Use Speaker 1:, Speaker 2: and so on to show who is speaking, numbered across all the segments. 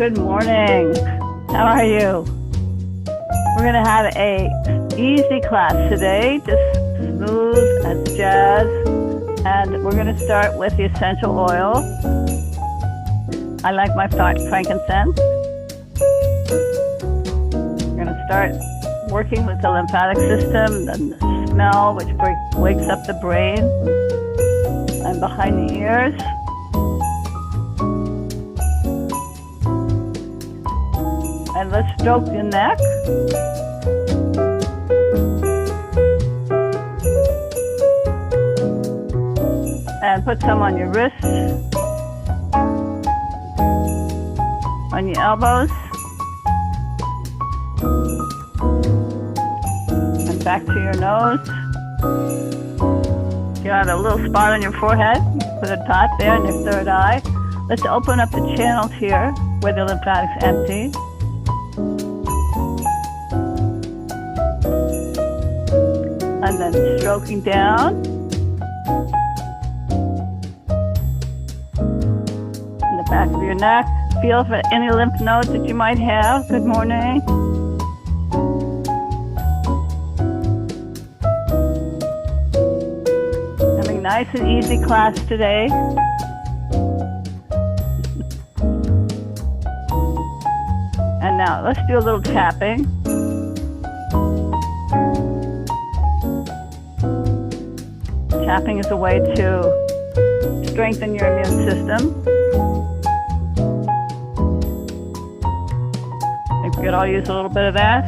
Speaker 1: Good morning. How are you? We're going to have a easy class today, just smooth as jazz. And we're going to start with the essential oil. I like my frankincense. We're going to start working with the lymphatic system, and the smell, which wakes up the brain and behind the ears. And let's stroke the neck. And put some on your wrists, on your elbows, and back to your nose. You got a little spot on your forehead, put a dot there in your third eye. Let's open up the channels here where the lymphatic's empty. And then stroking down. In the back of your neck. Feel for any lymph nodes that you might have. Good morning. Having a nice and easy class today. And now let's do a little tapping. Tapping is a way to strengthen your immune system. I think we could all use a little bit of that.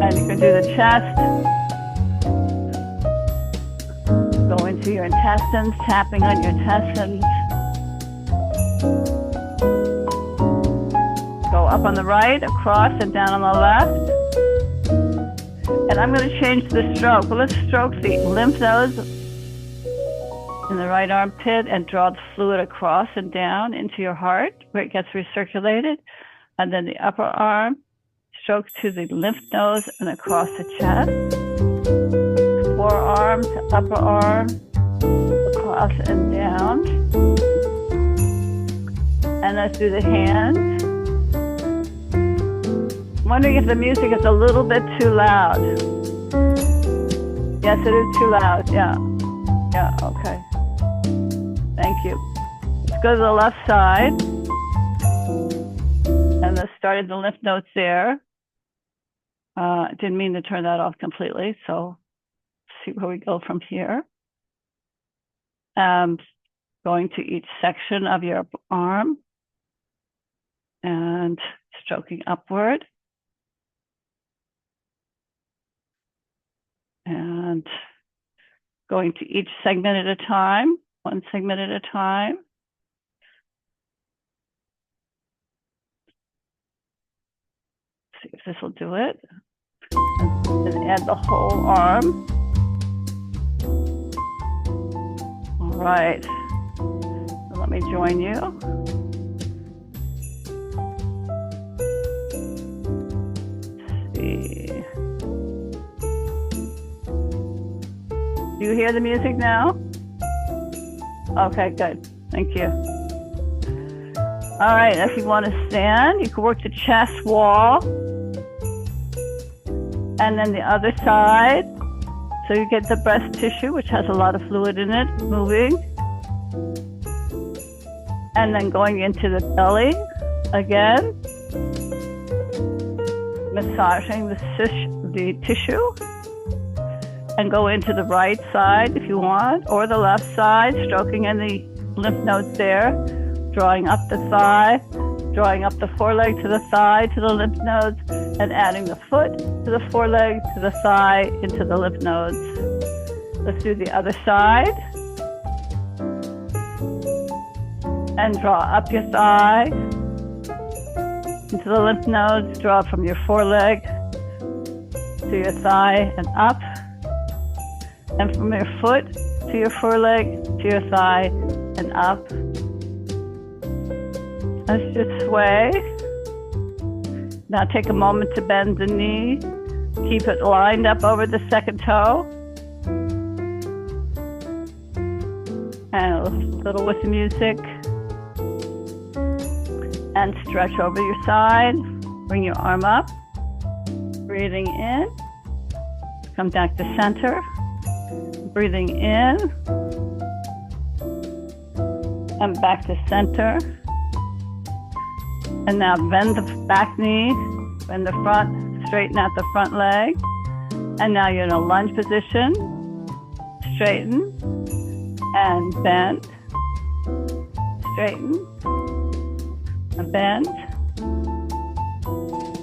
Speaker 1: And you can do the chest. Go into your intestines, tapping on your intestines. Go up on the right, across, and down on the left. And I'm going to change the stroke. Well, let's stroke the lymph nodes in the right armpit and draw the fluid across and down into your heart where it gets recirculated. And then the upper arm, stroke to the lymph nodes and across the chest. Forearm to upper arm, across and down. And let's do the hands. Wondering if the music is a little bit too loud. Yes, it is too loud. Yeah, okay. Thank you. Let's go to the left side. And let's start at the lymph nodes there. Didn't mean to turn that off completely, so see where we go from here. Going to each section of your arm and stroking upward. And going to each segment at a time, one segment at a time. See if this will do it. And add the whole arm. All right. So let me join you. Let's see. Do you hear the music now? Okay, good. Thank you. All right, if you want to stand, you can work the chest wall. And then the other side. So you get the breast tissue, which has a lot of fluid in it, moving. And then going into the belly again. Massaging the tissue. And go into the right side if you want, or the left side, stroking in the lymph nodes there, drawing up the thigh, drawing up the foreleg to the thigh, to the lymph nodes, and adding the foot to the foreleg, to the thigh, into the lymph nodes. Let's do the other side. And draw up your thigh, into the lymph nodes, draw from your foreleg to your thigh and up. And from your foot to your foreleg, to your thigh, and up. Let's just sway. Now take a moment to bend the knee Keep it lined up over the second toe. And a little with the music. And stretch over your side. Bring your arm up. Breathing in. Come back to center. Breathing in. And back to center. And now bend the back knee. Bend the front. Straighten out the front leg. And now you're in a lunge position. Straighten. And bend. Straighten. And bend.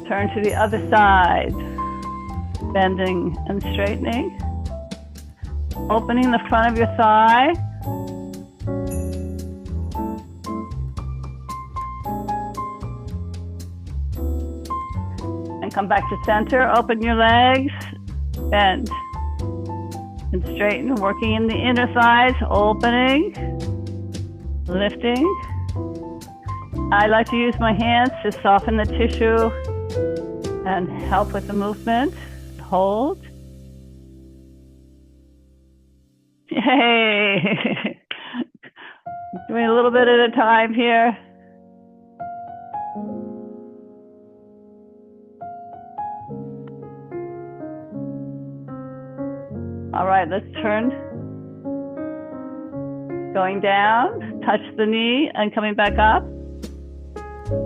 Speaker 1: Turn to the other side. Bending and straightening. Opening the front of your thigh. And come back to center. Open your legs. Bend. And straighten. Working in the inner thighs. Opening. Lifting. I like to use my hands to soften the tissue and help with the movement. Hold. Yay! Doing a little bit at a time here. All right, let's turn. Going down, touch the knee and coming back up.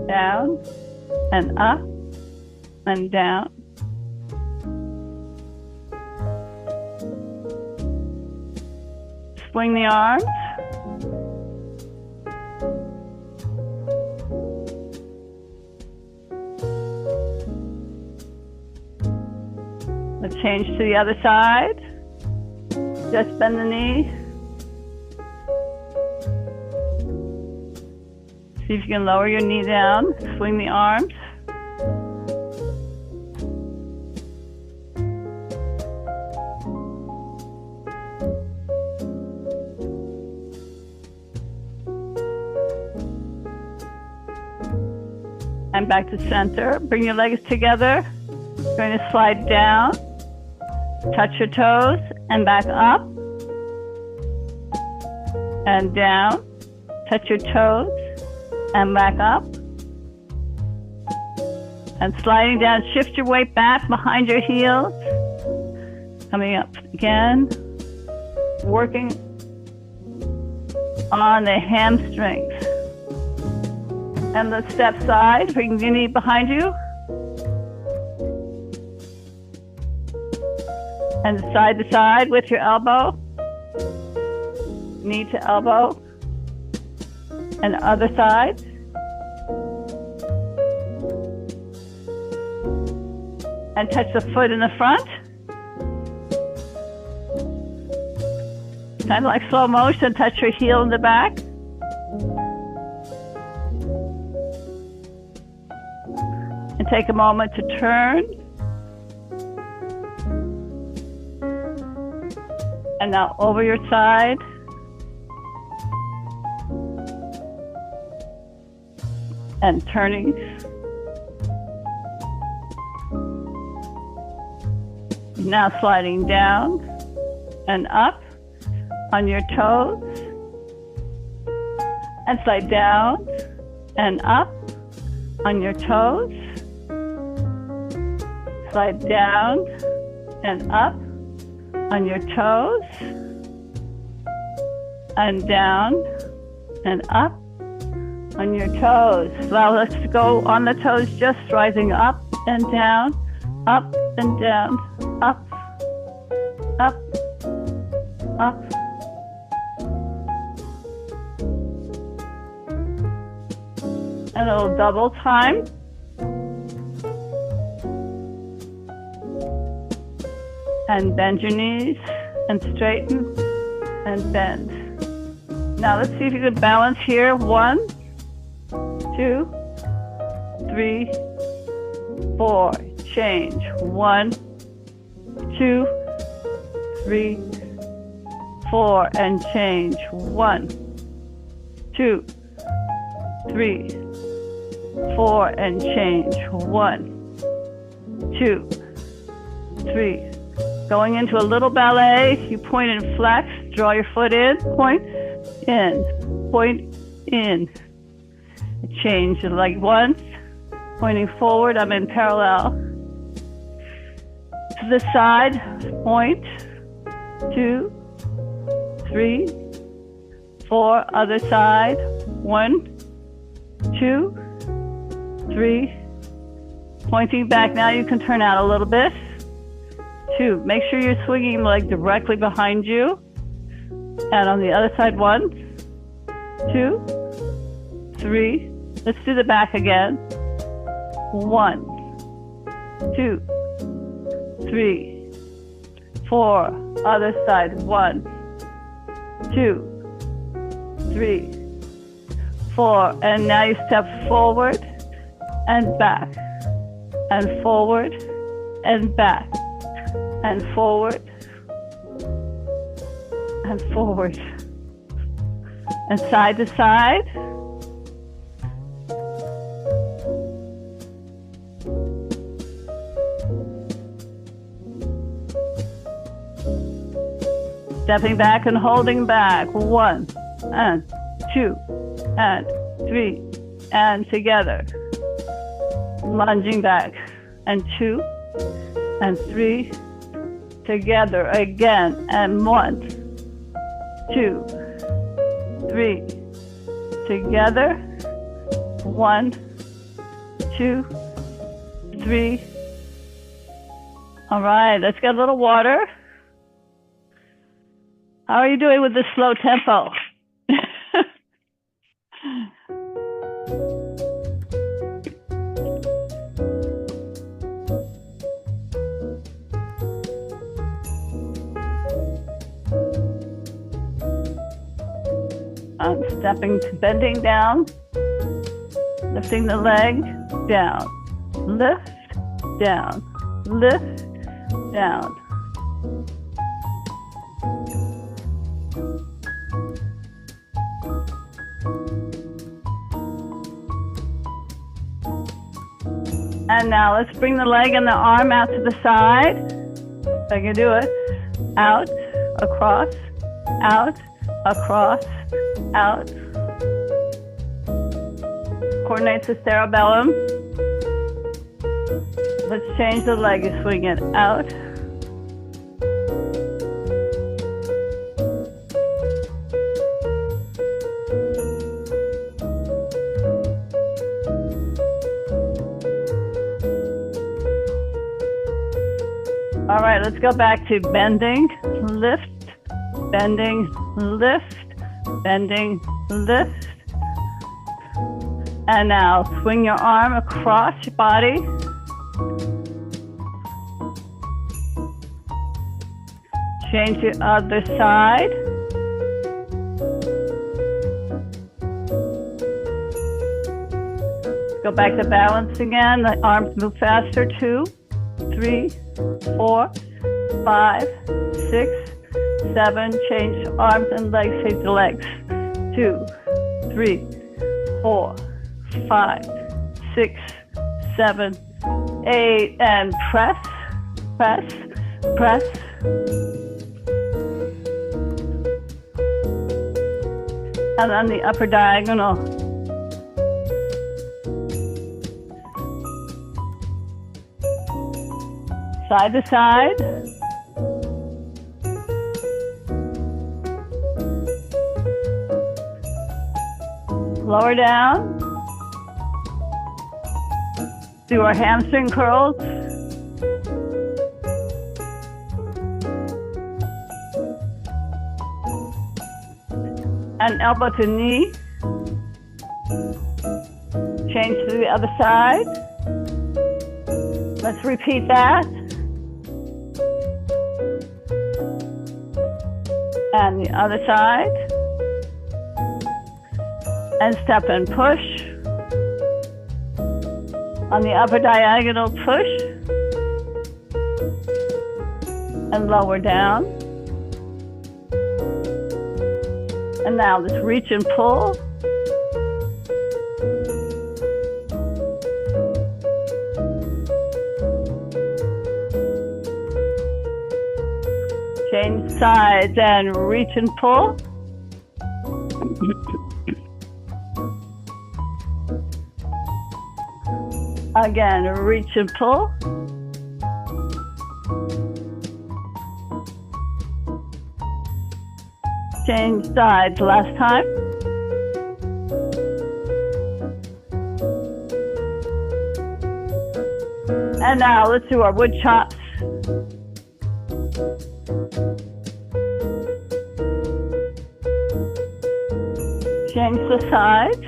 Speaker 1: Down and up and down. Swing the arms. Let's change to the other side. Just bend the knee. See if you can lower your knee down. Swing the arms. And back to center. Bring your legs together. You're going to slide down. Touch your toes and back up. And down. Touch your toes. And back up. And sliding down, shift your weight back behind your heels. Coming up again. Working on the hamstrings. And the step side, bring your knee behind you. And side to side with your elbow. Knee to elbow. And other side. And touch the foot in the front. Kind of like slow motion, touch your heel in the back. And take a moment to turn. And now over your side. And turning. Now sliding down and up on your toes. And slide down and up on your toes. Slide down and up on your toes. And down and up on your toes. Now let's go on the toes, just rising up and down, up and down, up, up, up. And a little double time. And bend your knees and straighten and bend. Now let's see if you could balance here. 1, 2, 3, 4. Change. 1, 2, 3, 4. And change. 1, 2, 3, 4. And change. 1, 2, 3. Going into a little ballet, you point and flex, draw your foot in, point in. Change your leg once, pointing forward, I'm in parallel. To the side, point, 2, 3, 4, other side, 1, 2, 3, pointing back. Now you can turn out a little bit. 2, make sure you're swinging leg directly behind you. And on the other side, 1, 2, 3. Let's do the back again. 1, 2, 3, 4. Other side. 1, 2, 3, 4. And now you step forward and back, and forward and back, and forward and forward, and side to side. Stepping back and holding back. 1 and 2 and 3 and together. Lunging back and 2 and 3 together again, and 1, 2, 3 together. 1, 2, 3. All right, let's get a little water. How are you doing with the slow tempo? I'm stepping to bending down, lifting the leg, down, lift, down, lift, down. And now let's bring the leg and the arm out to the side. If I can do it. Out, across, out, across, out. Coordinates the cerebellum. Let's change the leg. You swing it out. All right, let's go back to bending, lift, bending, lift, bending, lift. And now swing your arm across your body. Change the other side. Go back to balance again. The arms move faster. 2, 3, 4, 5, 6, 7. Change arms and legs. Change the legs. 2, 3, 4, 5, 6, 7, 8. And press, press, press. And on the upper diagonal. Side to side. Lower down. Do our hamstring curls. And elbow to knee. Change to the other side. Let's repeat that. And the other side. And step and push. On the upper diagonal, push. And lower down. And now let's reach and pull. Change sides and reach and pull. Again, reach and pull. Change sides last time. And now let's do our wood chops. Change the sides.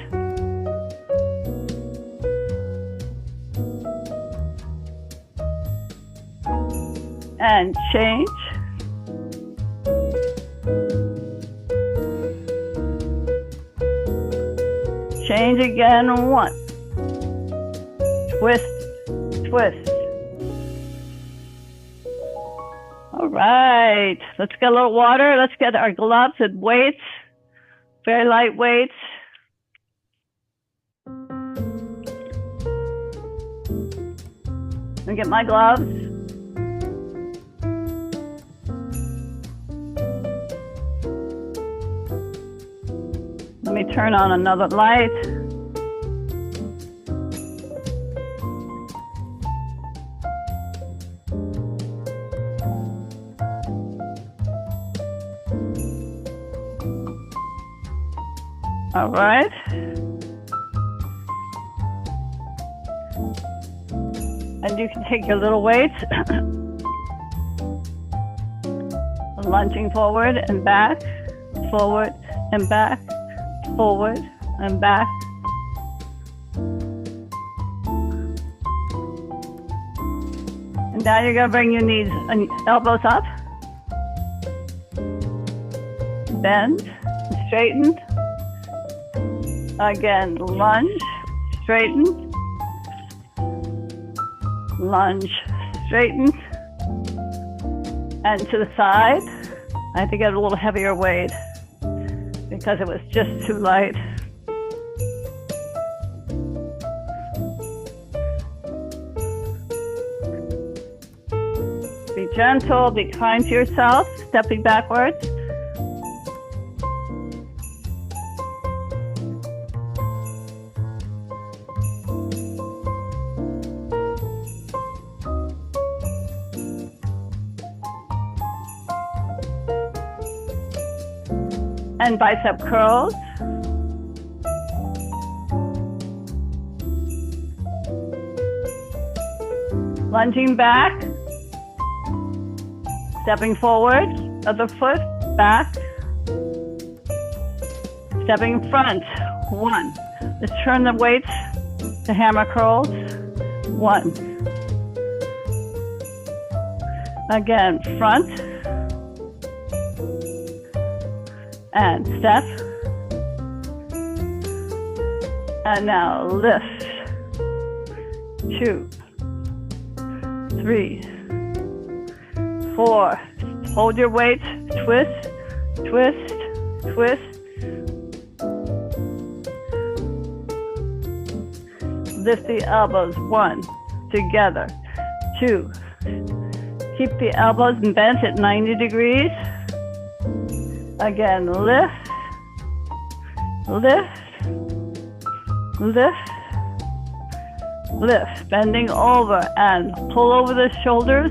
Speaker 1: And change. Change again, one. Twist, twist. All right, let's get a little water. Let's get our gloves and weights, very light weights. Let me get my gloves. Let me turn on another light. All right. And you can take your little weights, lunging forward and back, forward and back, forward and back. And now you're going to bring your knees and elbows up. Bend, straighten. Again, lunge, straighten. Lunge, straighten. And to the side. I had to get a little heavier weight because it was just too light. Be gentle, be kind to yourself, stepping backwards. And bicep curls. Lunging back. Stepping forward, other foot, back. Stepping front, one. Let's turn the weights to hammer curls, one. Again, front. And step. And now lift. 2, 3, 4. Hold your weight. Twist, twist, twist. Lift the elbows. 1, together. 2. Keep the elbows bent at 90 degrees. Again, lift, lift, lift, lift. Bending over and pull over the shoulders.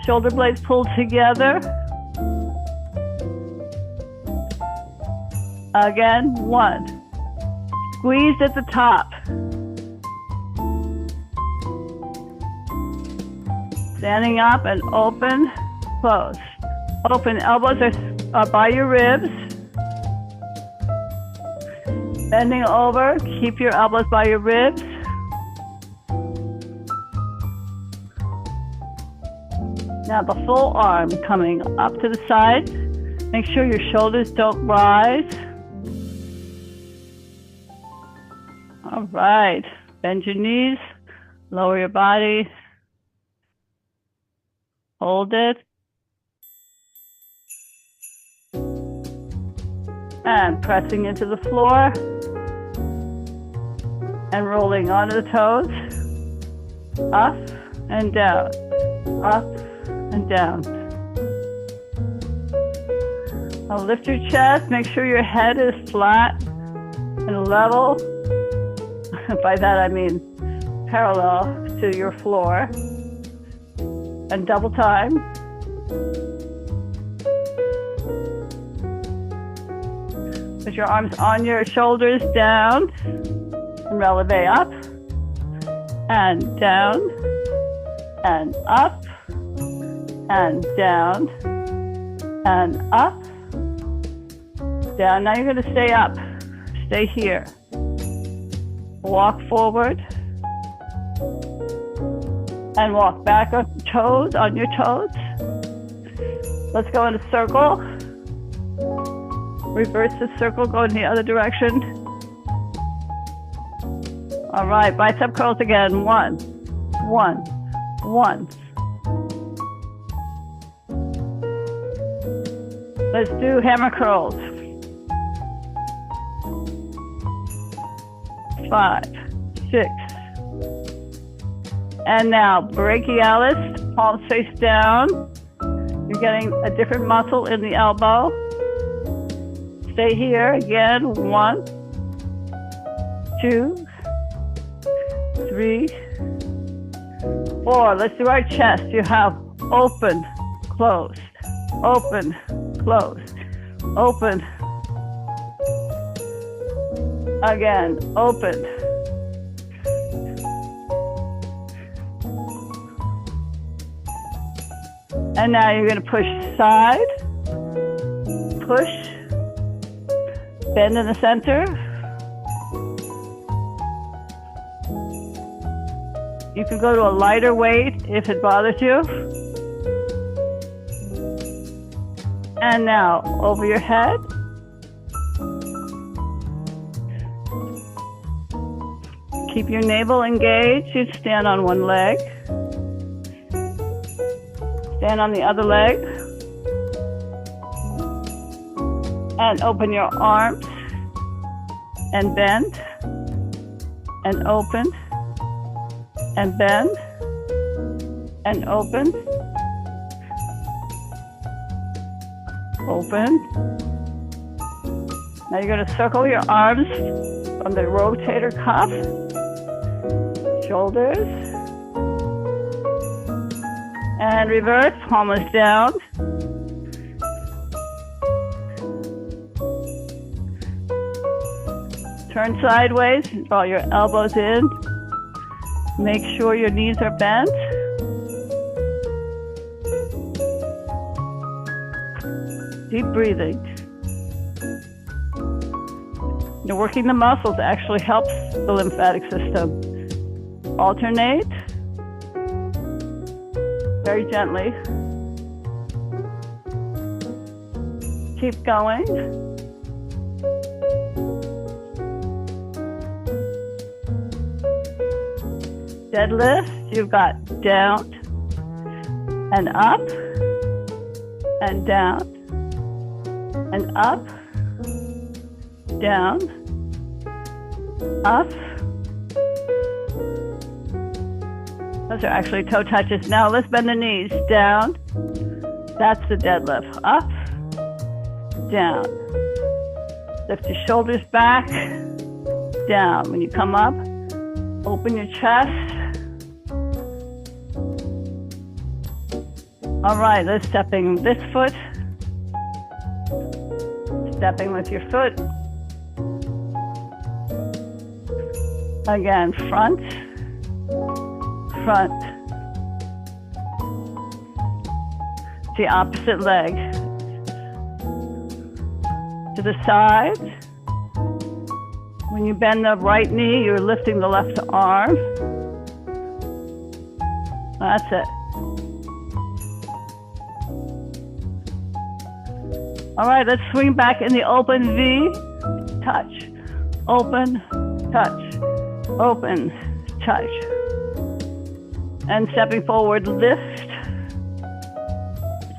Speaker 1: Shoulder blades pulled together. Again, 1. Squeeze at the top. Standing up and open, close. Open, elbows are by your ribs. Bending over, keep your elbows by your ribs. Now the full arm coming up to the side. Make sure your shoulders don't rise. All right, bend your knees, lower your body. Hold it. And pressing into the floor. And rolling onto the toes. Up and down. Up and down. Now lift your chest, make sure your head is flat and level. By that I mean parallel to your floor. And double time. Put your arms on your shoulders, down, and releve up, and down, and up, and down, and up, down. Now you're going to stay up. Stay here. Walk forward, and walk back on toes, on your toes. Let's go in a circle. Reverse the circle, go in the other direction. All right, bicep curls again. One. Let's do hammer curls. 5, 6. And now brachialis, palms face down. You're getting a different muscle in the elbow. Stay here again. 1, 2, 3, 4. Let's do our chest. You have open, closed, open, closed, open. Again, open. And now you're going to push side, push, bend in the center. You can go to a lighter weight if it bothers you. And now over your head. Keep your navel engaged. You stand on one leg. Stand on the other leg. And open your arms. And bend. And open. And bend. And open. Open. Now you're going to circle your arms from the rotator cuff. Shoulders. And reverse, palm is down. Turn sideways, draw your elbows in. Make sure your knees are bent. Deep breathing. You're working the muscles actually helps the lymphatic system. Alternate. Very gently. Keep going. Deadlift, you've got down and up and down and up, down, up. Those are actually toe touches. Now let's bend the knees. Down. That's the deadlift. Up. Down. Lift your shoulders back. Down. When you come up, open your chest. All right, let's stepping this foot. Stepping with your foot. Again, front. Front. The opposite leg. To the side. When you bend the right knee, you're lifting the left arm. That's it. All right, let's swing back in the open V. Touch. Open, touch. Open, touch. And stepping forward, lift.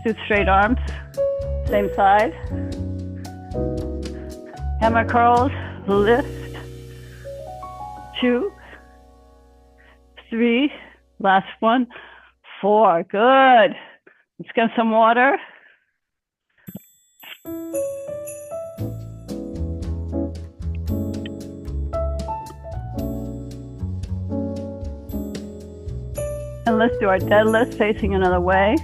Speaker 1: Two straight arms, same side. Hammer curls, lift. 2, 3, last one, 4. Good. Let's get some water. And let's do our deadlift facing another way.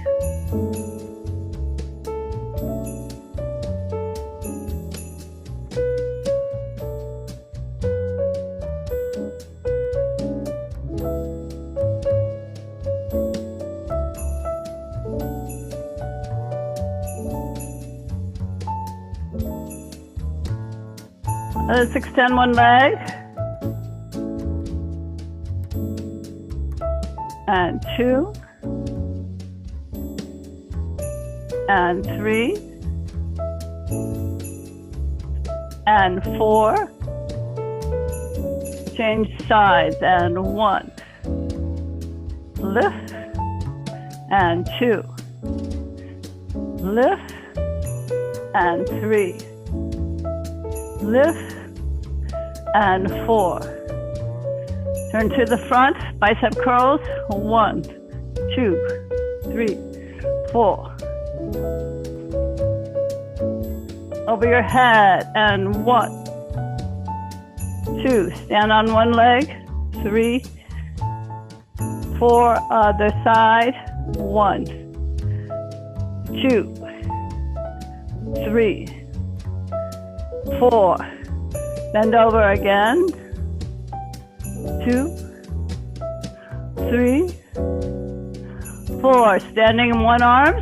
Speaker 1: Let's extend one leg. And 2. And 3. And 4. Change sides. And 1. Lift. And 2. Lift. And 3. Lift. And 4. Turn to the front, bicep curls. 1, 2, 3, 4. Over your head, and 1, 2. Stand on one leg. 3, 4. Other side. 1, 2, 3, 4. Bend over again. 2, 3, 4. Standing in one arm,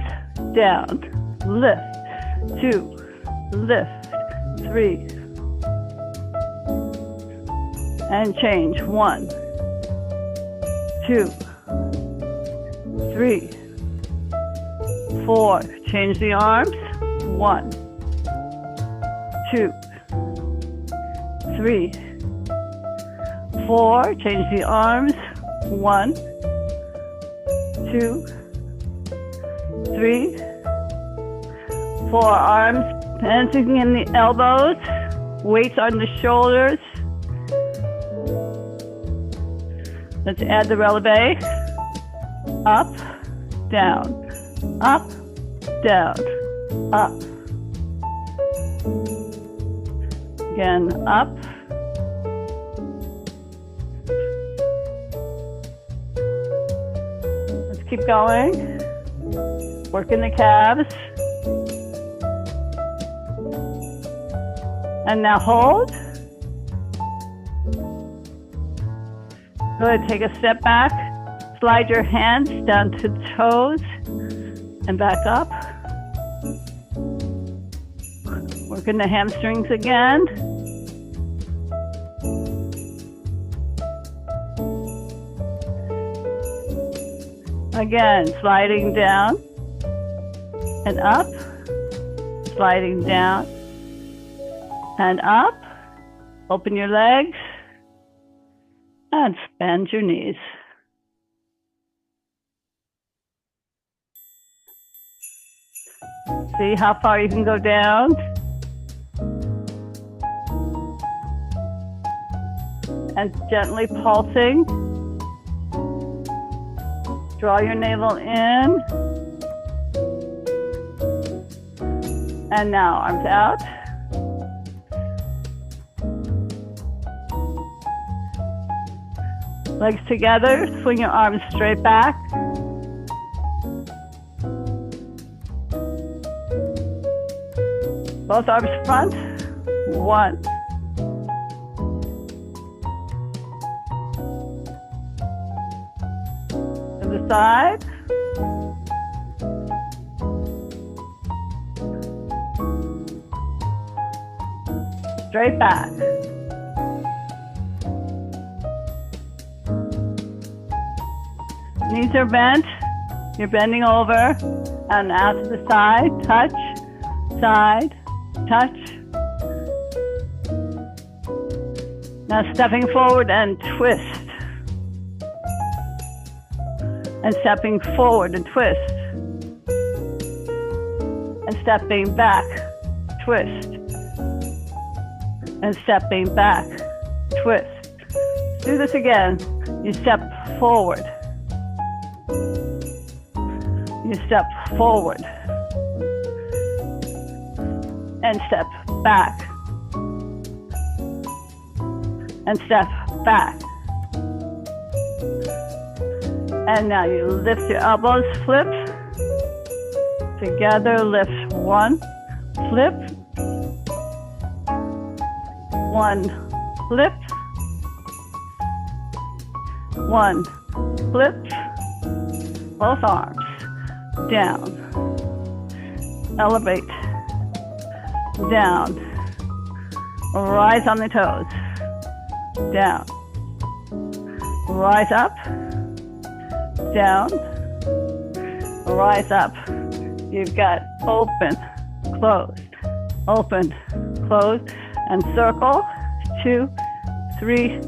Speaker 1: down. Lift. 2, lift. 3. And change. 1, 2, 3, 4. Change the arms. 1, 2, 3, 4. Change the arms. 1, 2, 3, 4. Arms bending in the elbows. Weights on the shoulders. Let's add the releve. Up, down, up, down, up. Again, up. Let's keep going. Working the calves. And now hold. Good, take a step back. Slide your hands down to the toes and back up. Working the hamstrings again. Again, sliding down and up, sliding down and up. Open your legs and bend your knees. See how far you can go down. And gently pulsing. Draw your navel in. And now arms out. Legs together, swing your arms straight back. Both arms front. 1. To the side. Straight back. Knees are bent. You're bending over and out to the side. Touch, side, touch. Now stepping forward and twist. And stepping forward and twist. And stepping back, twist. And stepping back, twist. Do this again. You step forward. You step forward. and step back, and step back. And now you lift your elbows, flip, together, lift one, flip, one, flip, one, flip, both arms, down, elevate, down, rise on the toes, down, rise up, down, rise up. You've got open, close, open, close, and circle, 2, 3,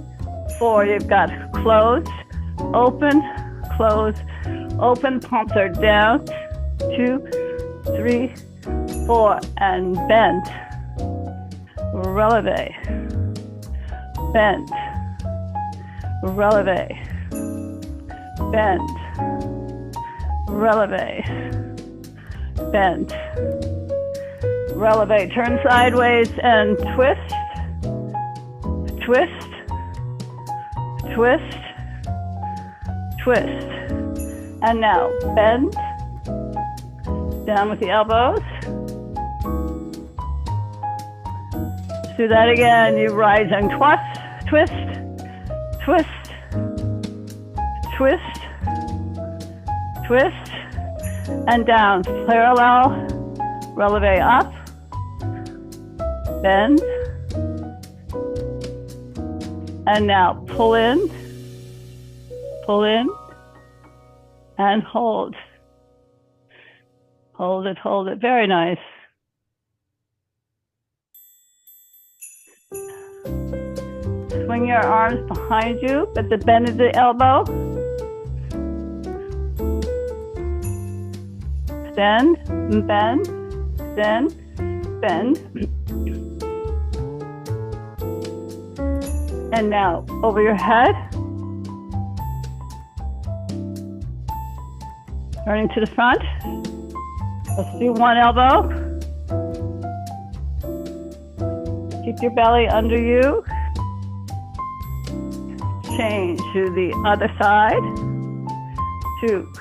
Speaker 1: 4. You've got closed, open, close, open, palms are down, 2, 3, 4, and bend, releve, bend, releve, bend, releve, bend, releve, turn sideways and twist, twist, twist, twist, and now bend, down with the elbows. Do that again. You rise and twist, twist, twist, twist, and down. Parallel, releve up, bend, and now pull in, and hold. Hold it, hold it. Very nice. Swing your arms behind you at the bend of the elbow. Extend, bend, extend, bend. And now over your head. Turning to the front. Let's do one elbow. Keep your belly under you. Change to the other side. 2,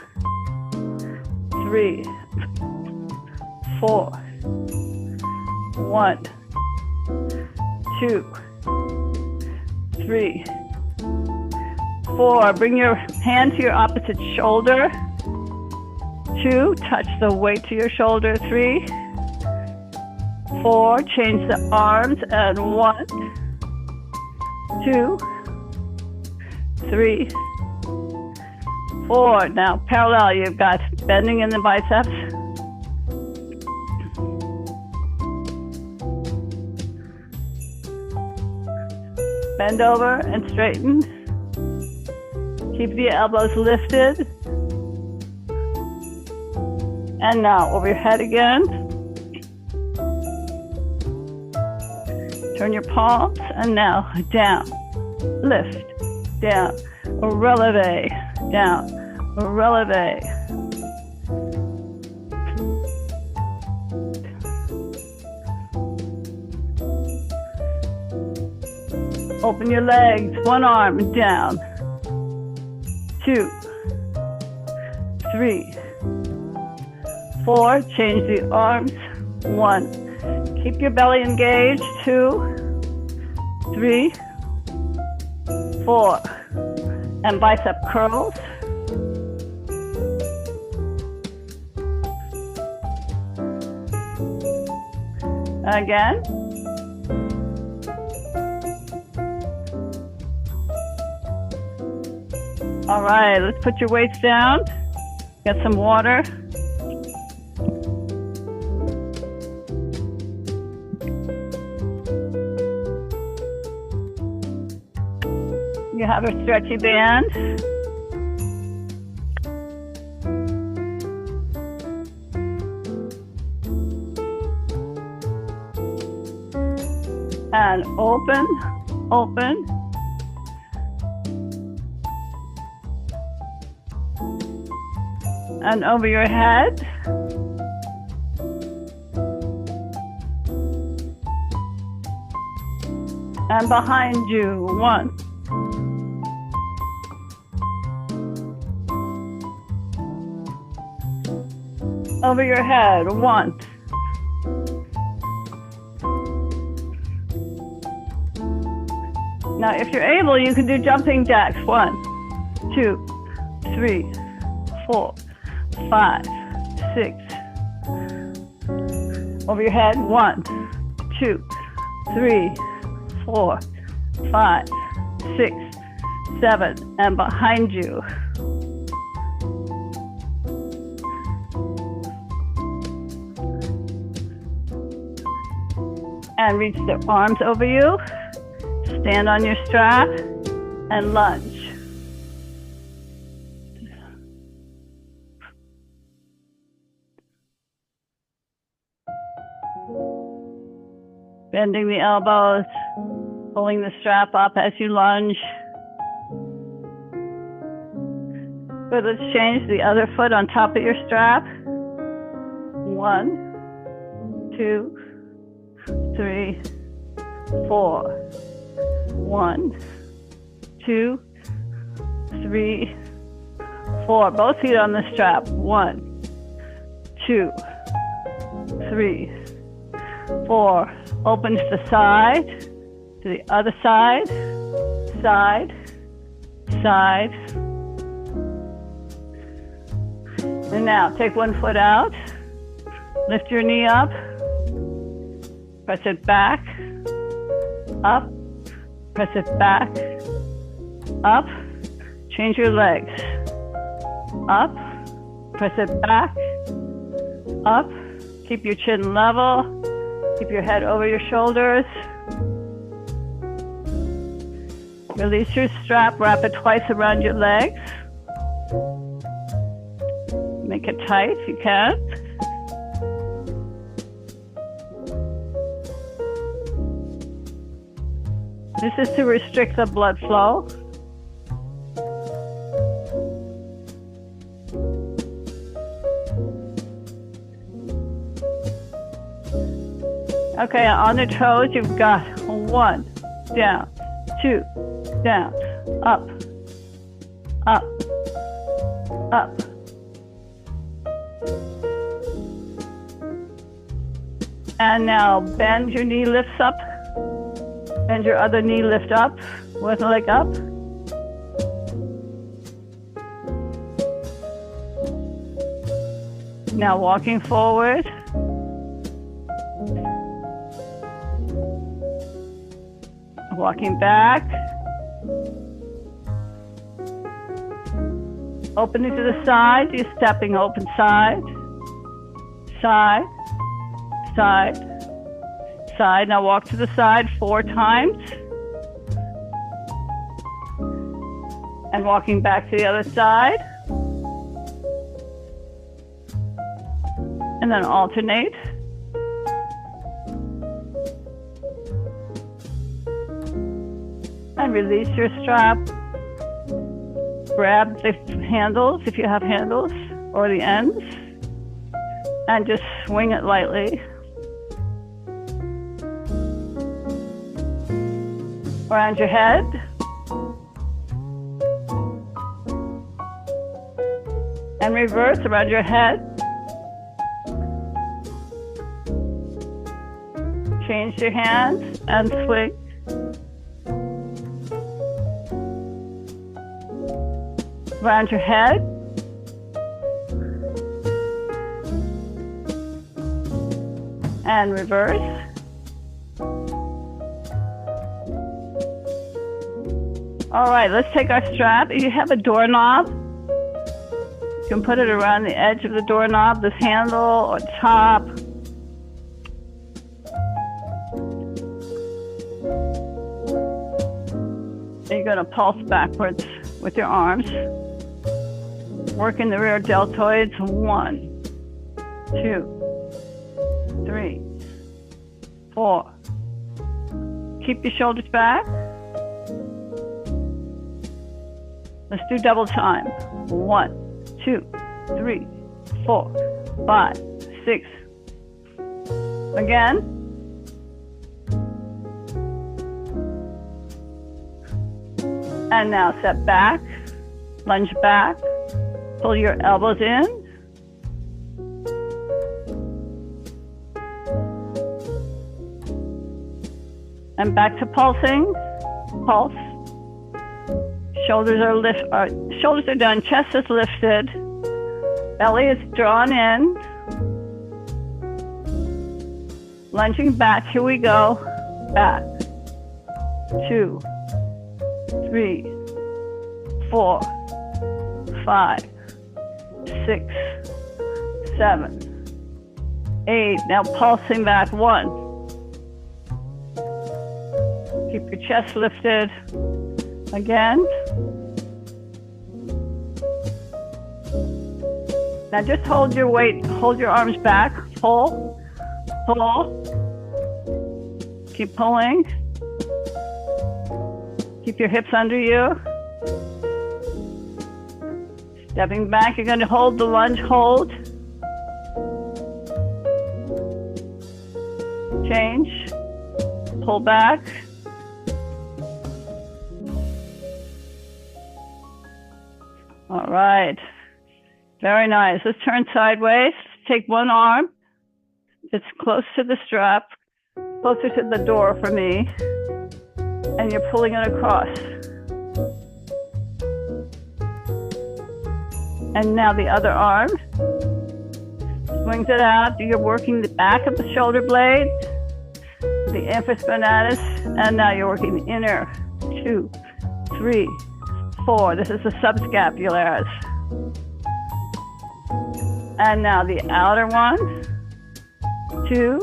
Speaker 1: 3, 4. 1, 2, 3, 4. Bring your hand to your opposite shoulder. 2, touch the weight to your shoulder. 3, 4, change the arms, and 1, 2, 3, 4. Now parallel, you've got bending in the biceps. Bend over and straighten. Keep the elbows lifted. And now over your head again. Turn your palms, and now down, lift, down, releve, down, releve. Open your legs, one arm down, 2, 3, 4, change the arms, 1, keep your belly engaged, 2, 3, 4, and bicep curls. Again. All right, let's put your weights down. Get some water. You have a stretchy band. And open, open. And over your head. and behind you. 1. Over your head. 1. Now, if you're able, you can do jumping jacks. 1, 2, 3, 4, 5, 6. Over your head. 1, 2, 3, 4, 5, 6, 7, and behind you. And reach the arms over you. Stand on your strap and lunge. Bending the elbows, pulling the strap up as you lunge. Good, let's change the other foot on top of your strap. 1, 2, 3, 4. 1, 2, 3, 4. Both feet on the strap. 1, 2, 3, 4. Open to the side, to the other side, side, side. And now take one foot out. Lift your knee up. Press it back, up. Press it back, up. Change your legs. Up. Press it back, up. Keep your chin level. Keep your head over your shoulders. Release your strap. Wrap it twice around your legs. Make it tight if you can. This is to restrict the blood flow. Okay, on the toes, you've got 1, down, 2, down, up, up, up. And now bend your knee, lifts up. Bend your other knee, lift up, one leg up. Now walking forward. Walking back. Opening to the side, you're stepping open side, side, side, side. Now walk to the side 4 times. And walking back to the other side. And then alternate. And release your strap. Grab the handles, if you have handles, or the ends. And just swing it lightly. Around your head. And reverse around your head. Change your hands and swing. Around your head. And reverse. All right, let's take our strap. If you have a doorknob, you can put it around the edge of the doorknob, this handle or top. And you're going to pulse backwards with your arms. Working the rear deltoids. 1, 2, 3, 4. Keep your shoulders back. Let's do double time. 1, 2, 3, 4, 5, 6. Again. And now step back, lunge back, pull your elbows in. And back to pulsing, pulse. Shoulders are down, chest is lifted, belly is drawn in. Lunging back, here we go. Back. 2, 3, 4, 5, 6, 7, 8. Now pulsing back. 1. Keep your chest lifted. Again. Now just hold your weight, hold your arms back. Pull, pull. Keep pulling. Keep your hips under you. Stepping back, you're going to hold the lunge, hold. Change. Pull back. All right. Very nice. Let's turn sideways. Take one arm. It's close to the strap, closer to the door for me. And you're pulling it across. And now the other arm. Swings it out. You're working the back of the shoulder blade, the infraspinatus, and now you're working the inner. 2, 3, 4. This is the subscapularis. And now the outer one. 2,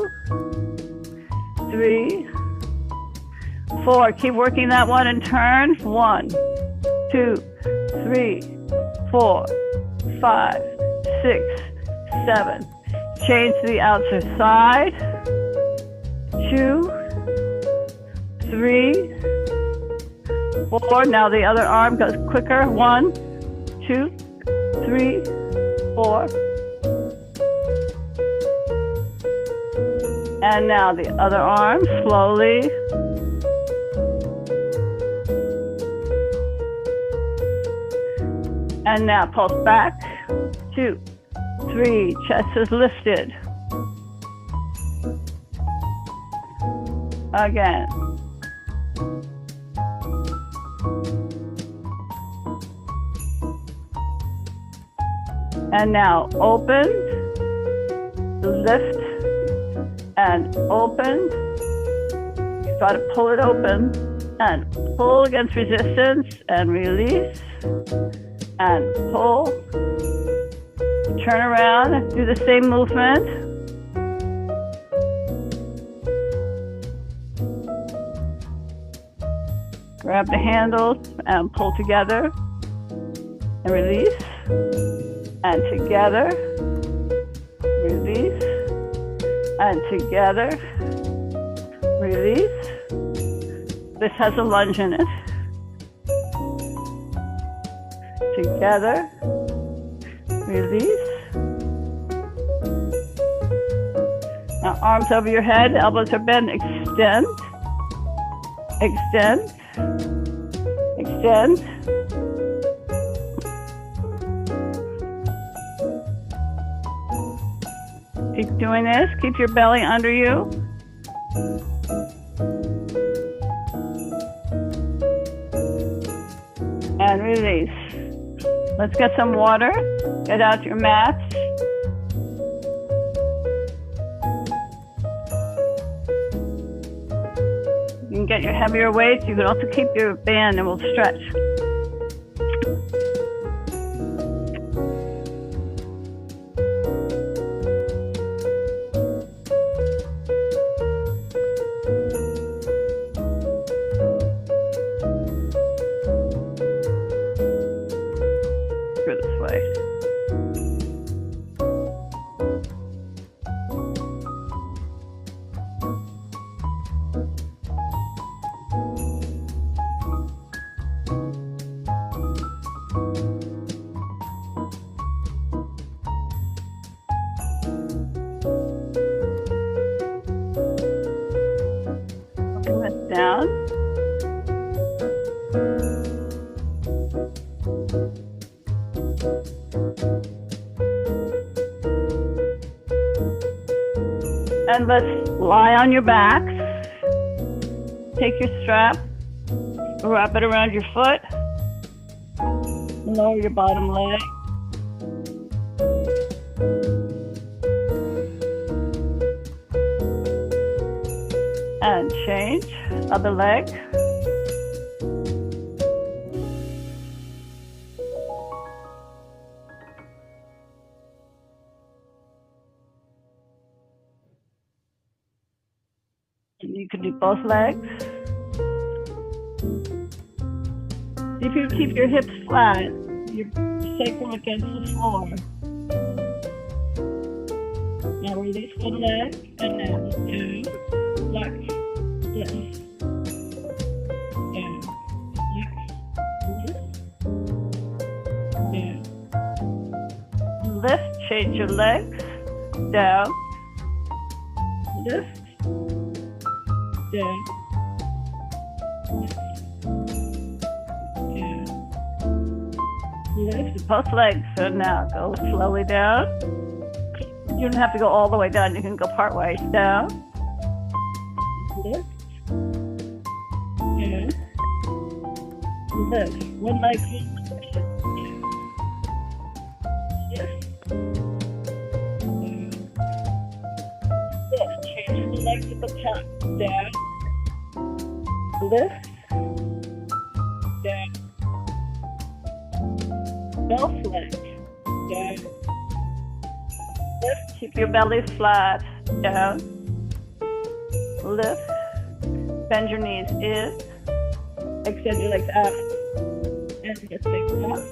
Speaker 1: 3, 4. Keep working that one and turn. 1, 2, 3, 4, 5, 6, 7. Change to the outside side. 2, 3, 4. Now the other arm goes quicker. 1, 2, 3, 4. And now the other arm, slowly. And now pulse back. 2, 3, chest is lifted. Again. And now open, lift, and open. You try to pull it open and pull against resistance and release and pull. Turn around and do the same movement. Grab the handles and pull together and release and together, release and together, release. This has a lunge in it. Together, release. Now arms over your head, elbows are bent, extend, extend, extend. Keep doing this, keep your belly under you. And release. Let's get some water. Get out your mats. You can get your heavier weights. You can also keep your band and we'll stretch. This way. And let's lie on your backs. Take your strap, wrap it around your foot, lower your bottom leg. And change, other leg. And you can do both legs. If you keep your hips flat, your sacrum against the floor. Now release one leg, and now 2, flex, lift, down, flex, lift, down. Lift, change your legs, down, lift, down, lift both legs. So now go slowly down. You don't have to go all the way down. You can go part way down. Lift. Down. Lift. One leg. Lift. Down. Lift. Change the legs at the top. Down. Lift. Down. Both legs. Down. Lift. Keep your belly flat. Down. Lift. Bend your knees in. Extend your legs out. And your legs up.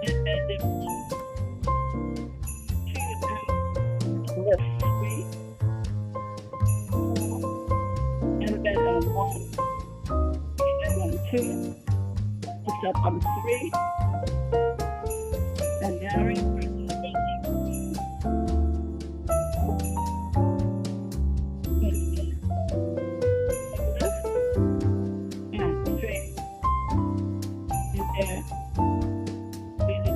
Speaker 1: And bend it. 2 down. Lift. 3. And bend on 1. Extend on 2. Lift up on 3. And now reverse. And straight. And down. Bend it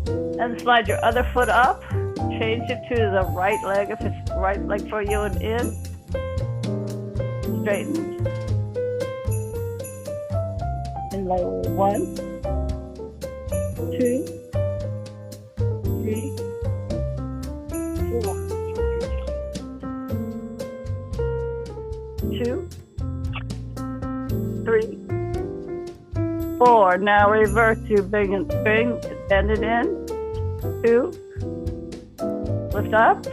Speaker 1: in. And slide your other foot up. Change it to the right leg if it's right leg for you, and in. Straighten. And lower. 1, 2, 3, 4. 2, 3, 4. Now reverse to bring, bend it in. 2. Lift up.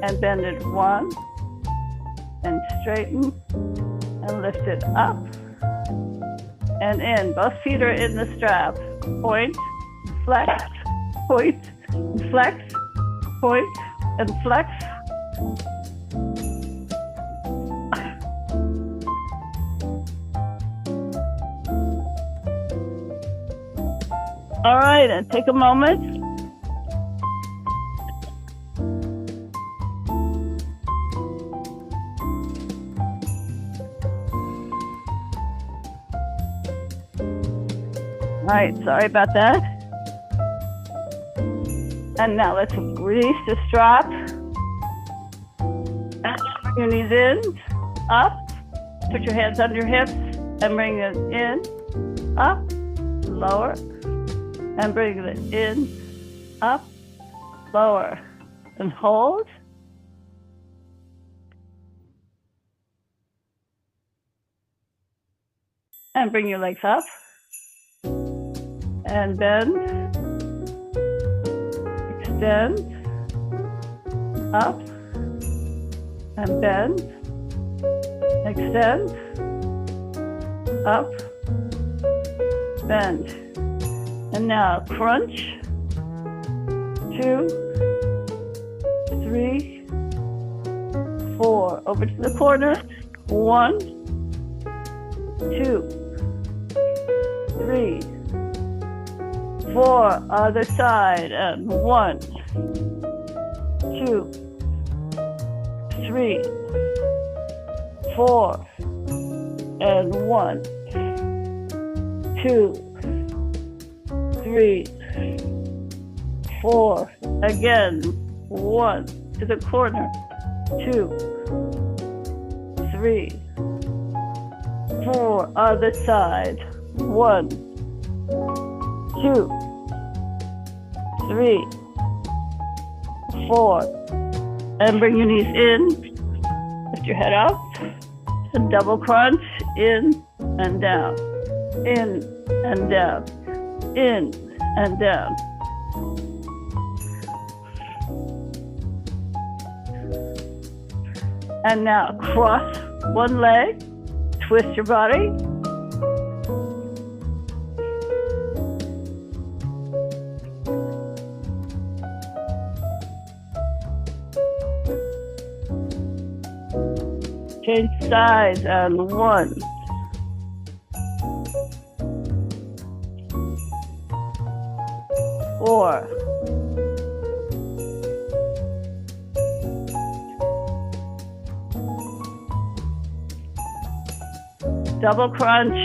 Speaker 1: And bend it. 1. And straighten. And lift it up. And in. Both feet are in the strap. Point, flex, point, flex, point, and flex. All right, and take a moment. All right, sorry about that. And now let's release the strap. And bring your knees in, up. Put your hands under your hips and bring it in, up, lower, and bring it in, up, lower, and hold. And bring your legs up. And bend, extend, up, and bend, extend, up, bend. And now crunch, 2, 3, 4. Over to the corner, 1, 2, 3, 4, other side, and 1, 2, 3, 4, and 1, 2, 3, 4. Again, 1 to the corner, 2, 3, 4. Other side, 1, 2, 3, 4. And bring your knees in, lift your head up, and double crunch, in and down, in and down, in and down. And now cross one leg, twist your body. Change sides and 1. Four. Double crunch.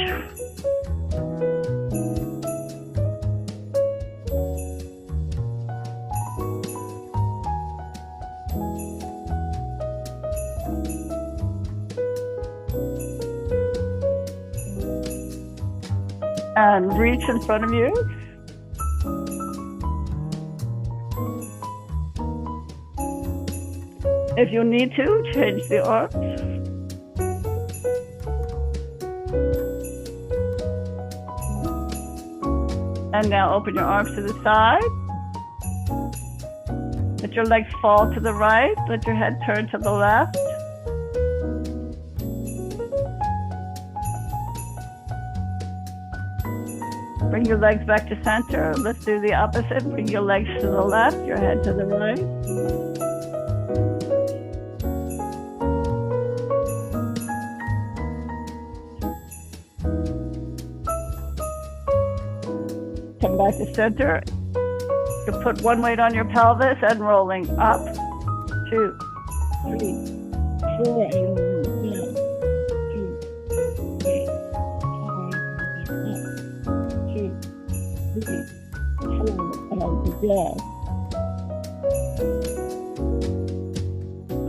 Speaker 1: And reach in front of you. If you need to, change the arms. And now open your arms to the side. Let your legs fall to the right. Let your head turn to the left. Bring your legs back to center. Let's do the opposite. Bring your legs to the left, your head to the right. Come back to center. You put one weight on your pelvis and rolling up. 2, 3, 4, and down. 2, 3, 4, up. 2, 3, 4, and down.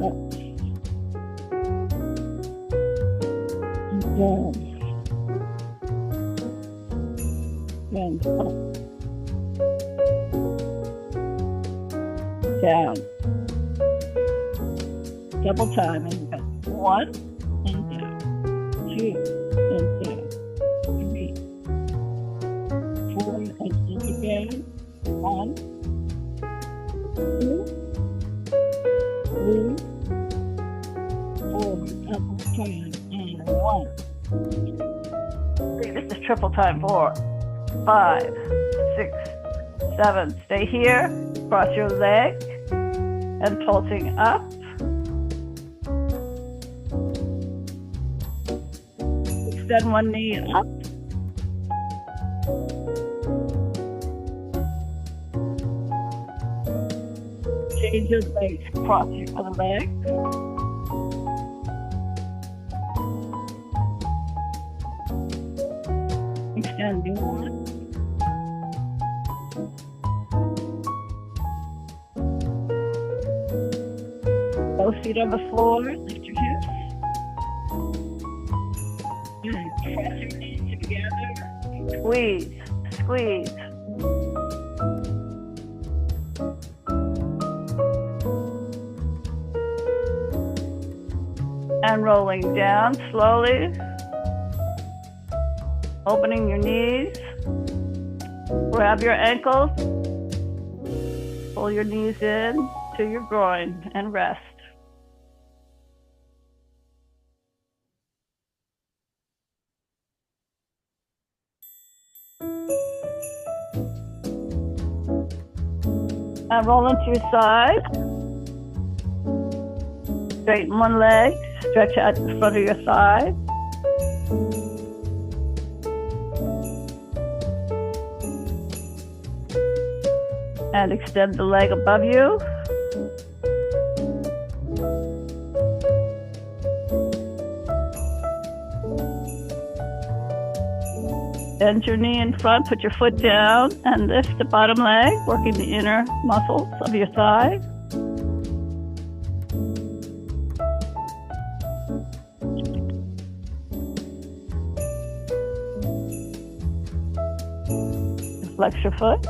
Speaker 1: Up. And down. And up. Down. Double time and go. 1 and down. 2 and down. 3, 4 and up again. 1, 2, 3, 4. Double time and 1. This is triple time. 4, 5, 6, 7. Stay here. Cross your leg and pulsing up. Extend one knee up. Change your legs. Cross your other leg. Extend your one. Both feet on the floor, lift your hips. Press your knees together. Squeeze, squeeze. And rolling down slowly. Opening your knees. Grab your ankles. Pull your knees in to your groin and rest. And roll into your side. Straighten one leg. Stretch out the front of your thigh. And extend the leg above you. Bend your knee in front, put your foot down, and lift the bottom leg, working the inner muscles of your thigh. Flex your foot.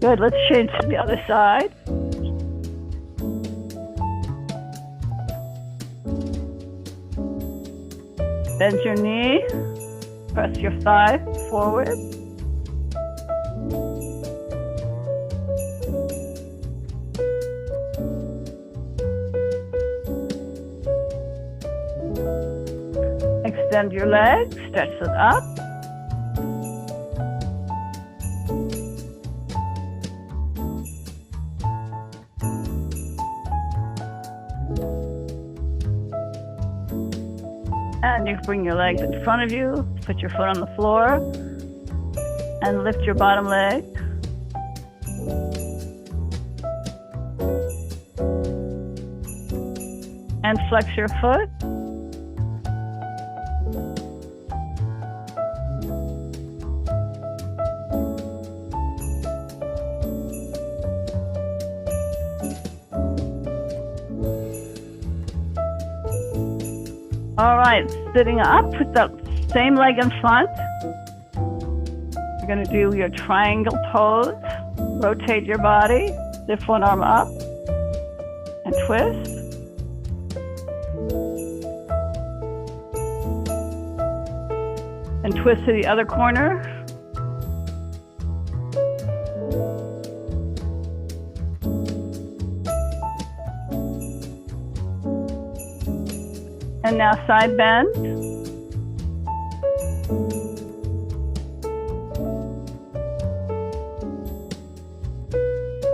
Speaker 1: Good, let's change to the other side. Bend your knee, press your thigh forward. Extend your legs, stretch it up. And you bring your legs in front of you, put your foot on the floor, and lift your bottom leg. And flex your foot. All right, sitting up, put the same leg in front. You're going to do your triangle pose. Rotate your body, lift one arm up, and twist. And twist to the other corner. And now side bend.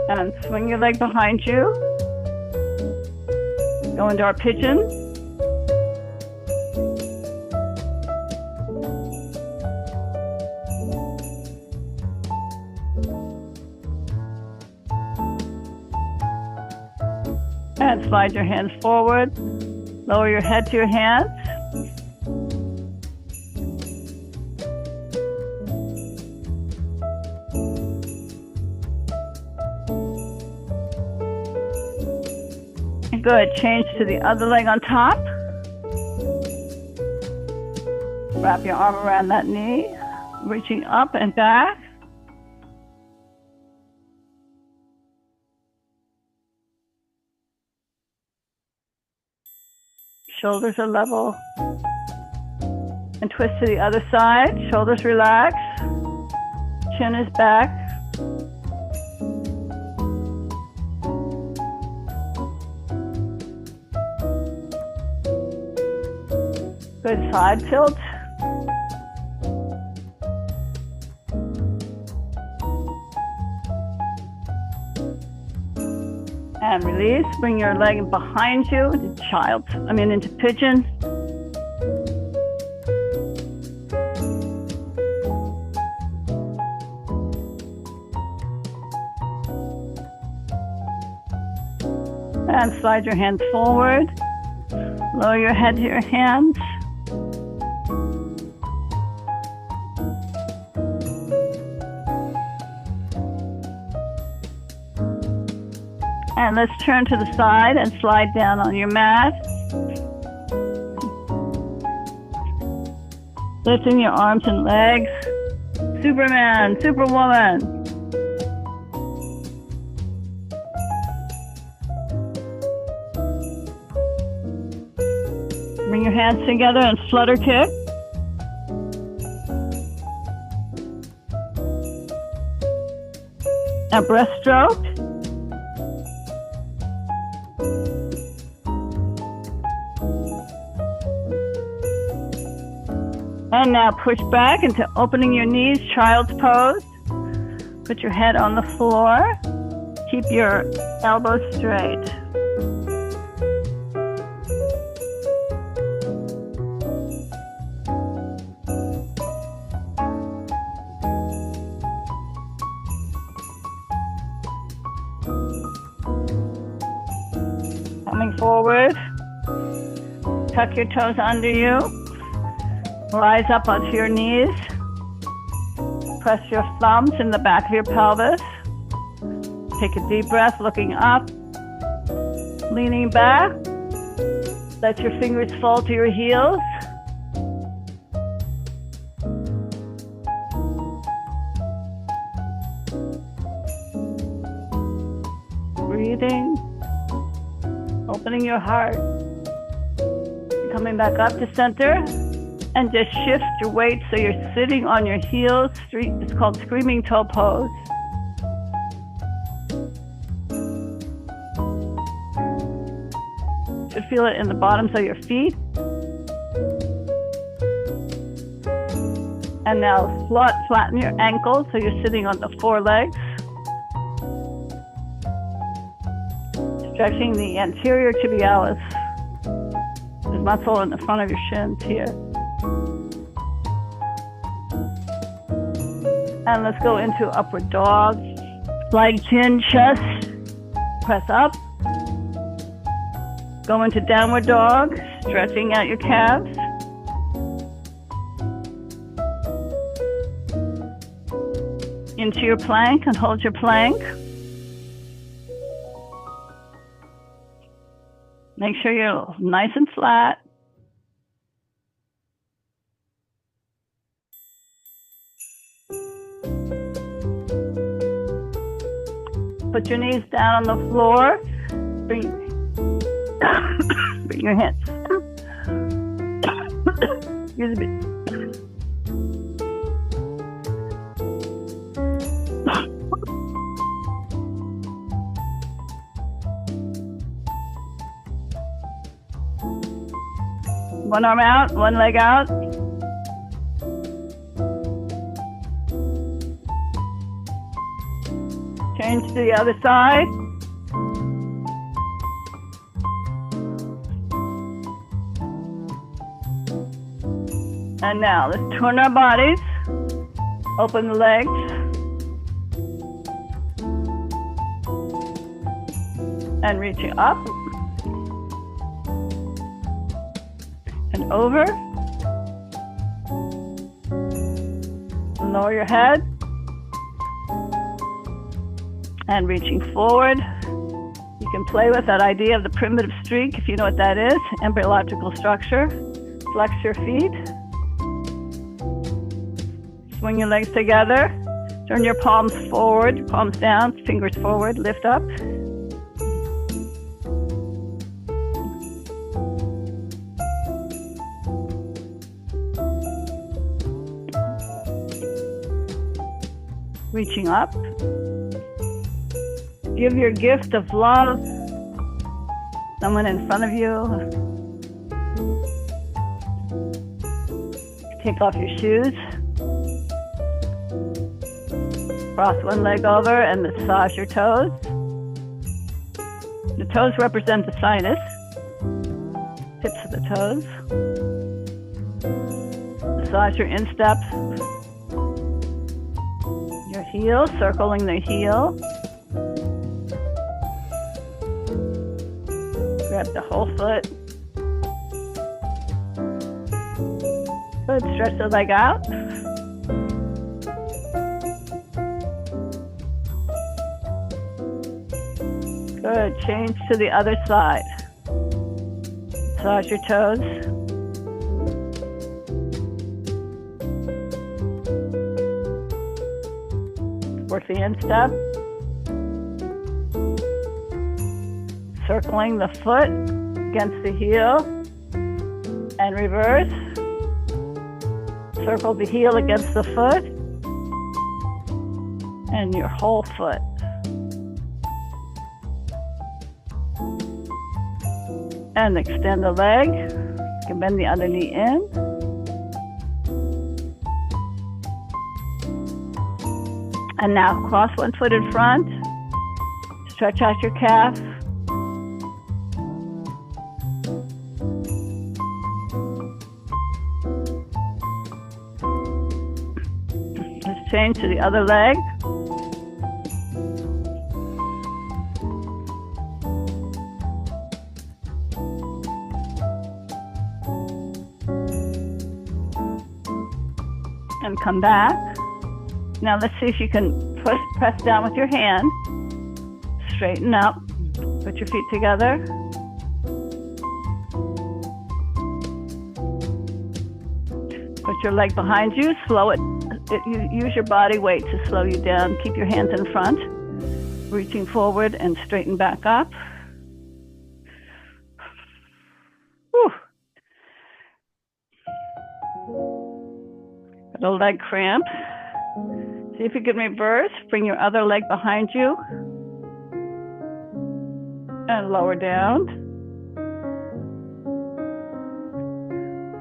Speaker 1: And swing your leg behind you. Go into our pigeon. And slide your hands forward. Lower your head to your hands. Good. Change to the other leg on top. Wrap your arm around that knee, reaching up and back. Shoulders are level. And twist to the other side. Shoulders relax. Chin is back. Good side tilt. And release. Bring your leg behind you into pigeon. And slide your hands forward. Lower your head to your hands. And let's turn to the side and slide down on your mat. Lifting your arms and legs. Superman, Superwoman. Bring your hands together and flutter kick. A breaststroke. And now push back into opening your knees, child's pose. Put your head on the floor. Keep your elbows straight. Coming forward. Tuck your toes under you. Rise up onto your knees. Press your thumbs in the back of your pelvis. Take a deep breath, looking up, leaning back. Let your fingers fall to your heels. Breathing, opening your heart. Coming back up to center, and just shift your weight so you're sitting on your heels. It's called screaming toe pose. You should feel it in the bottoms of your feet. And now flatten your ankles so you're sitting on the forelegs. Stretching the anterior tibialis. There's muscle in the front of your shins here. And let's go into upward dog. Slide chin, chest, press up. Go into downward dog, stretching out your calves. Into your plank and hold your plank. Make sure you're nice and flat. Put your knees down on the floor. Bring your hands. Excuse me. One arm out, one leg out. Change to the other side. And now let's turn our bodies. Open the legs. And reaching up. And over. Lower your head. And reaching forward. You can play with that idea of the primitive streak if you know what that is. Embryological structure. Flex your feet. Swing your legs together. Turn your palms forward, palms down, fingers forward, lift up. Reaching up. Give your gift of love. Someone in front of you. Take off your shoes. Cross one leg over and massage your toes. The toes represent the sinus. Tips of the toes. Massage your instep. Your heel, circling the heel. Grab the whole foot. Good, stretch the leg out. Good, change to the other side. Massage your toes. Work the instep. Circling the foot against the heel and reverse. Circle the heel against the foot and your whole foot. And extend the leg. You can bend the other knee in. And now cross one foot in front. Stretch out your calf. Let's change to the other leg. And come back. Now let's see if you can press down with your hand. Straighten up. Put your feet together. Put your leg behind you. Slow it. Use your body weight to slow you down. Keep your hands in front. Reaching forward and straighten back up. Whew. Got a leg cramp. See if you can reverse. Bring your other leg behind you. And lower down.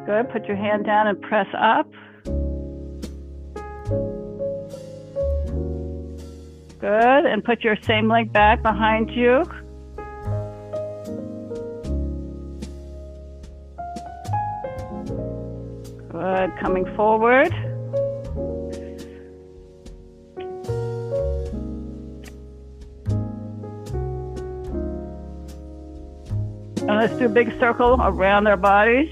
Speaker 1: Good. Put your hand down and press up. Good. And put your same leg back behind you. Good. Coming forward. And let's do a big circle around our bodies.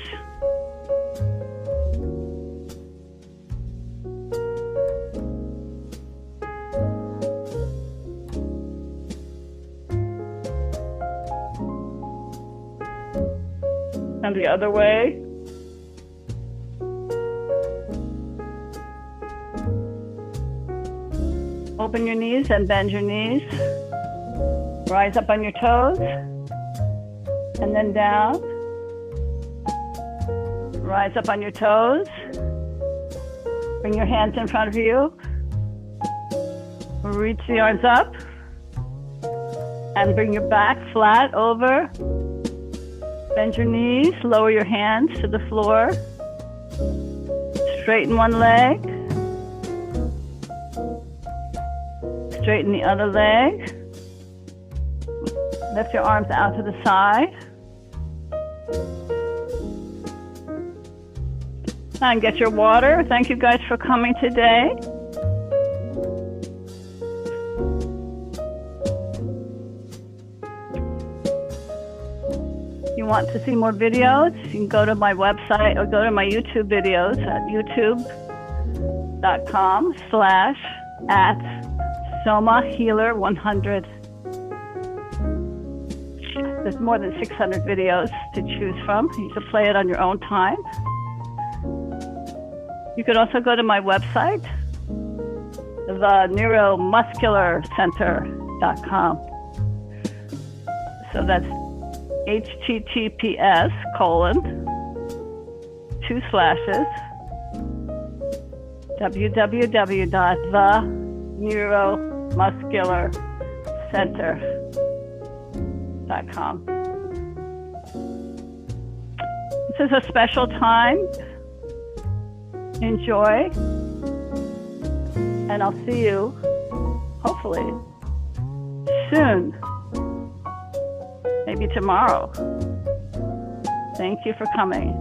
Speaker 1: And the other way. Open your knees and bend your knees. Rise up on your toes. And then down. Rise up on your toes. Bring your hands in front of you. Reach the arms up. And bring your back flat over. Bend your knees, lower your hands to the floor. Straighten one leg. Straighten the other leg. Lift your arms out to the side. And get your water. Thank you guys for coming today. If you want to see more videos, you can go to my website or go to my YouTube videos at youtube.com/@SomaHealer100. There's more than 600 videos to choose from. You can play it on your own time. You can also go to my website, theneuromuscularcenter.com. So that's https://www.theneuromuscularcenter.com. This is a special time. Enjoy. And I'll see you, hopefully, soon. Maybe tomorrow. Thank you for coming.